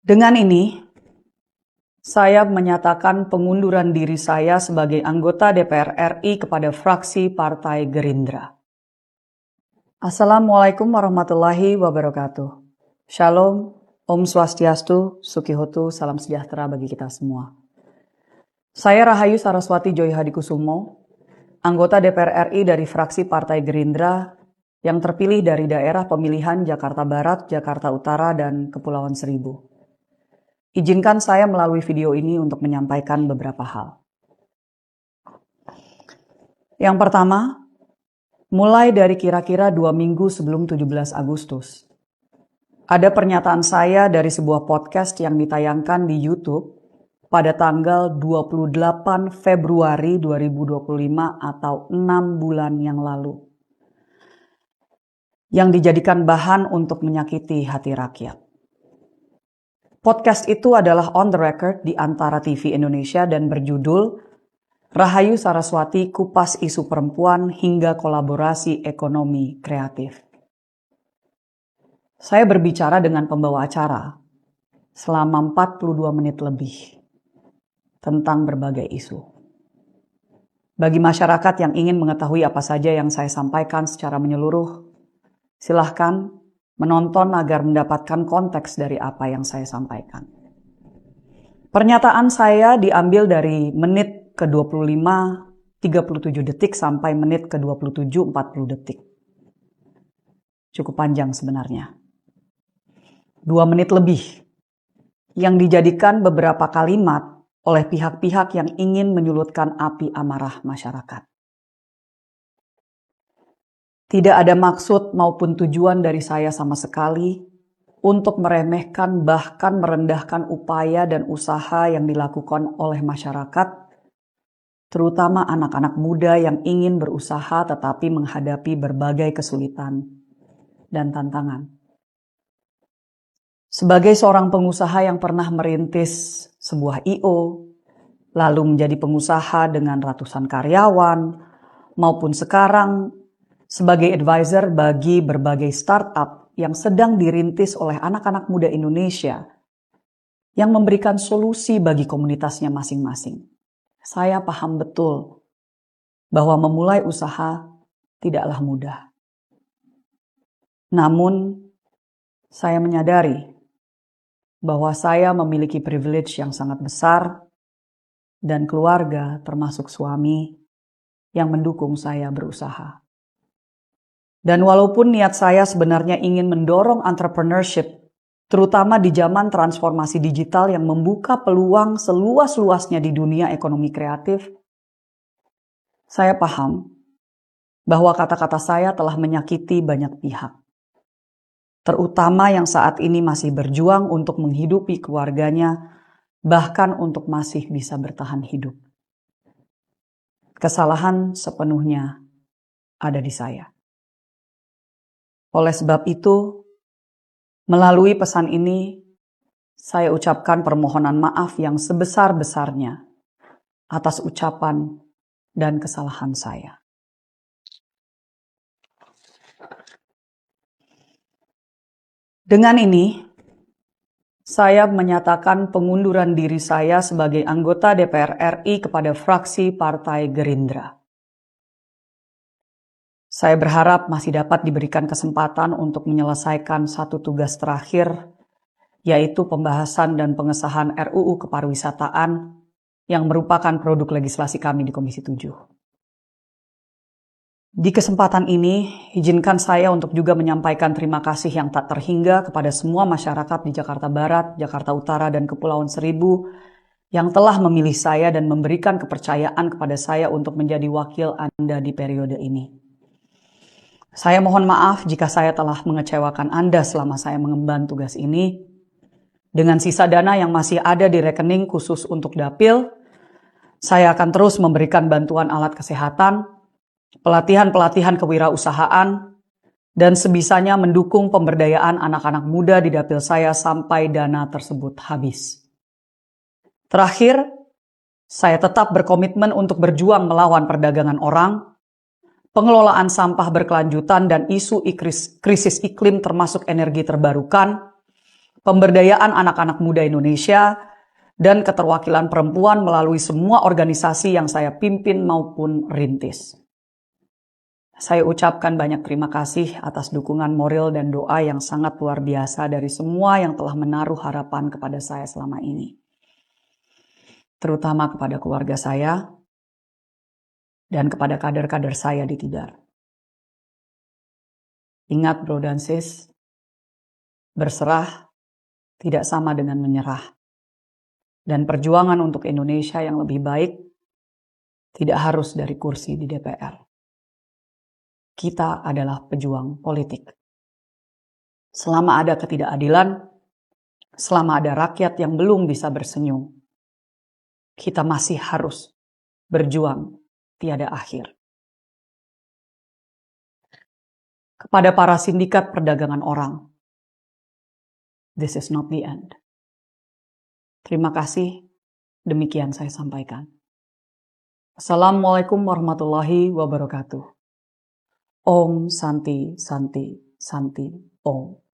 Dengan ini, saya menyatakan pengunduran diri saya sebagai anggota DPR RI kepada fraksi Partai Gerindra. Assalamualaikum warahmatullahi wabarakatuh. Shalom, Om Swastiastu, Sukihotu, salam sejahtera bagi kita semua. Saya Rahayu Saraswati Joy Hadikusumo, anggota DPR RI dari fraksi Partai Gerindra yang terpilih dari daerah pemilihan Jakarta Barat, Jakarta Utara, dan Kepulauan Seribu. Izinkan saya melalui video ini untuk menyampaikan beberapa hal. Yang pertama, mulai dari kira-kira 2 minggu sebelum 17 Agustus, ada pernyataan saya dari sebuah podcast yang ditayangkan di YouTube pada tanggal 28 Februari 2025 atau 6 bulan yang lalu, yang dijadikan bahan untuk menyakiti hati rakyat. Podcast itu adalah on the record di Antara TV Indonesia dan berjudul Rahayu Saraswati Kupas Isu Perempuan hingga Kolaborasi Ekonomi Kreatif. Saya berbicara dengan pembawa acara selama 42 menit lebih tentang berbagai isu. Bagi masyarakat yang ingin mengetahui apa saja yang saya sampaikan secara menyeluruh, silahkan menonton agar mendapatkan konteks dari apa yang saya sampaikan. Pernyataan saya diambil dari menit ke-25, 37 detik sampai menit ke-27, 40 detik. Cukup panjang sebenarnya. 2 menit lebih yang dijadikan beberapa kalimat oleh pihak-pihak yang ingin menyulutkan api amarah masyarakat. Tidak ada maksud maupun tujuan dari saya sama sekali untuk meremehkan bahkan merendahkan upaya dan usaha yang dilakukan oleh masyarakat, terutama anak-anak muda yang ingin berusaha tetapi menghadapi berbagai kesulitan dan tantangan. Sebagai seorang pengusaha yang pernah merintis sebuah I.O., lalu menjadi pengusaha dengan ratusan karyawan, maupun sekarang sebagai advisor bagi berbagai startup yang sedang dirintis oleh anak-anak muda Indonesia yang memberikan solusi bagi komunitasnya masing-masing. Saya paham betul bahwa memulai usaha tidaklah mudah. Namun, saya menyadari bahwa saya memiliki privilege yang sangat besar dan keluarga termasuk suami yang mendukung saya berusaha. Dan walaupun niat saya sebenarnya ingin mendorong entrepreneurship, terutama di zaman transformasi digital yang membuka peluang seluas-luasnya di dunia ekonomi kreatif, saya paham bahwa kata-kata saya telah menyakiti banyak pihak, terutama yang saat ini masih berjuang untuk menghidupi keluarganya, bahkan untuk masih bisa bertahan hidup. Kesalahan sepenuhnya ada di saya. Oleh sebab itu, melalui pesan ini, saya ucapkan permohonan maaf yang sebesar-besarnya atas ucapan dan kesalahan saya. Dengan ini, saya menyatakan pengunduran diri saya sebagai anggota DPR RI kepada fraksi Partai Gerindra. Saya berharap masih dapat diberikan kesempatan untuk menyelesaikan satu tugas terakhir, yaitu pembahasan dan pengesahan RUU Kepariwisataan yang merupakan produk legislasi kami di Komisi 7. Di kesempatan ini, izinkan saya untuk juga menyampaikan terima kasih yang tak terhingga kepada semua masyarakat di Jakarta Barat, Jakarta Utara, dan Kepulauan Seribu yang telah memilih saya dan memberikan kepercayaan kepada saya untuk menjadi wakil Anda di periode ini. Saya mohon maaf jika saya telah mengecewakan Anda selama saya mengemban tugas ini. Dengan sisa dana yang masih ada di rekening khusus untuk dapil, saya akan terus memberikan bantuan alat kesehatan, pelatihan-pelatihan kewirausahaan, dan sebisanya mendukung pemberdayaan anak-anak muda di dapil saya sampai dana tersebut habis. Terakhir, saya tetap berkomitmen untuk berjuang melawan perdagangan orang, pengelolaan sampah berkelanjutan dan isu krisis iklim termasuk energi terbarukan, pemberdayaan anak-anak muda Indonesia, dan keterwakilan perempuan melalui semua organisasi yang saya pimpin maupun rintis. Saya ucapkan banyak terima kasih atas dukungan moral dan doa yang sangat luar biasa dari semua yang telah menaruh harapan kepada saya selama ini. Terutama kepada keluarga saya dan kepada kader-kader saya di Tidar. Ingat bro dan sis, berserah tidak sama dengan menyerah. Dan perjuangan untuk Indonesia yang lebih baik tidak harus dari kursi di DPR. Kita adalah pejuang politik. Selama ada ketidakadilan, selama ada rakyat yang belum bisa bersenyum, kita masih harus berjuang tiada akhir. Kepada para sindikat perdagangan orang, this is not the end. Terima kasih, demikian saya sampaikan. Assalamualaikum warahmatullahi wabarakatuh. Om Santi Santi Santi Om.